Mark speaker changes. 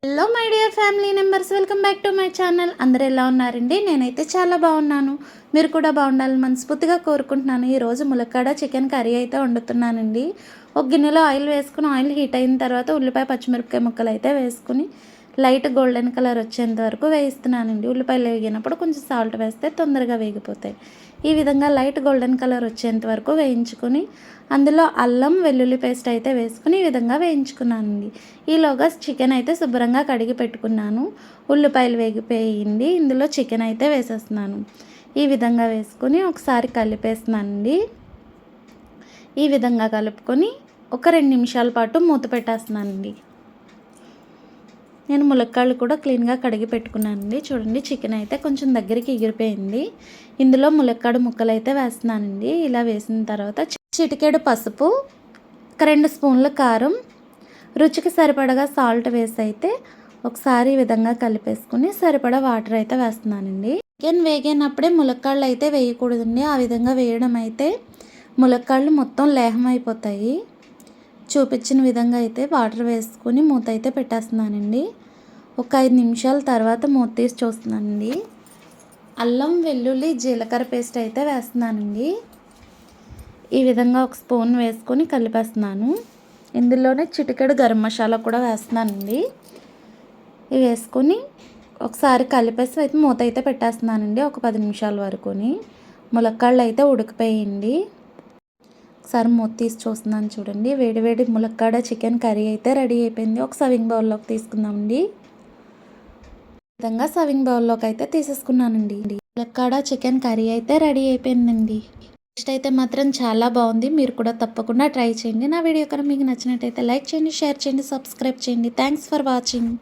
Speaker 1: Hello my dear family members, welcome back to my channel. అందరూ ఎలా ఉన్నారండి? నేనైతే చాలా బాగున్నాను. మీరు కూడా బాగుండాలని మనస్ఫూర్తిగా కోరుకుంటున్నాను. ఈరోజు ములక్కాడ చికెన్ కర్రీ అయితే వండుతున్నానండి. ఒక గిన్నెలో ఆయిల్ వేసుకుని, ఆయిల్ హీట్ అయిన తర్వాత ఉల్లిపాయ పచ్చిమిరపకాయ ముక్కలు అయితే వేసుకుని లైట్ గోల్డెన్ కలర్ వచ్చేంత వరకు వేయిస్తున్నానండి. ఉల్లిపాయలు వేగినప్పుడు కొంచెం సాల్ట్ వేస్తే తొందరగా వేగిపోతాయి. ఈ విధంగా లైట్ గోల్డెన్ కలర్ వచ్చేంత వరకు వేయించుకొని అందులో అల్లం వెల్లుల్లి పేస్ట్ అయితే వేసుకుని ఈ విధంగా వేయించుకున్నానండి. ఈలోగా చికెన్ అయితే శుభ్రంగా కడిగి పెట్టుకున్నాను. ఉల్లిపాయలు వేగిపోయింది. ఇందులో చికెన్ అయితే వేసేస్తున్నాను. ఈ విధంగా వేసుకొని ఒకసారి కలిపేస్తున్నానండి. ఈ విధంగా కలుపుకొని ఒక 2 నిమిషాల పాటు మూత పెట్టేస్తున్నానండి. నేను ములక్కాళ్ళు కూడా క్లీన్గా కడిగి పెట్టుకున్నానండి. చూడండి, చికెన్ అయితే కొంచెం దగ్గరికి ఎగిరిపోయింది. ఇందులో ములక్కాడ ముక్కలు అయితే వేస్తున్నానండి. ఇలా వేసిన తర్వాత చిటికెడు పసుపు, 2 స్పూన్ల కారం, రుచికి సరిపడగా సాల్ట్ వేసి అయితే ఒకసారి ఈ విధంగా కలిపేసుకుని సరిపడా వాటర్ అయితే వేస్తున్నానండి. చికెన్ వేగినప్పుడే ములక్కాళ్ళు అయితే వేయకూడదండి. ఆ విధంగా వేయడం అయితే ములక్కాళ్ళు మొత్తం లేహం అయిపోతాయి. చూపించిన విధంగా అయితే వాటర్ వేసుకొని మూత అయితే పెట్టేస్తున్నానండి. ఒక 5 నిమిషాల తర్వాత మూత తీసి చూస్తున్నానండి. అల్లం వెల్లుల్లి జీలకర్ర పేస్ట్ అయితే వేస్తున్నానండి. ఈ విధంగా ఒక స్పూన్ వేసుకొని కలిపేస్తున్నాను. ఇందులోనే చిటికెడు గరం మసాలా కూడా వేస్తున్నానండి. ఇవి వేసుకొని ఒకసారి కలిపేసి అయితే మూత అయితే పెట్టేస్తున్నానండి. ఒక 10 నిమిషాల వరకుని ములక్కాళ్ళు అయితే ఉడికిపోయింది. ఒకసారి మూత తీసి చూస్తున్నాను. చూడండి, వేడివేడి ములక్కాడ చికెన్ కర్రీ అయితే రెడీ అయిపోయింది. ఒక సర్వింగ్ బౌల్లోకి తీసుకుందామండి. ఈ విధంగా సర్వింగ్ బౌల్లోకి అయితే తీసేసుకున్నానండి. ములక్కాడ చికెన్ కర్రీ అయితే రెడీ అయిపోయిందండి. టేస్ట్ అయితే మాత్రం చాలా బాగుంది. మీరు కూడా తప్పకుండా ట్రై చేయండి. నా వీడియో కనుక మీకు నచ్చినట్టయితే లైక్ చేయండి, షేర్ చేయండి, సబ్స్క్రైబ్ చేయండి. Thanks for watching.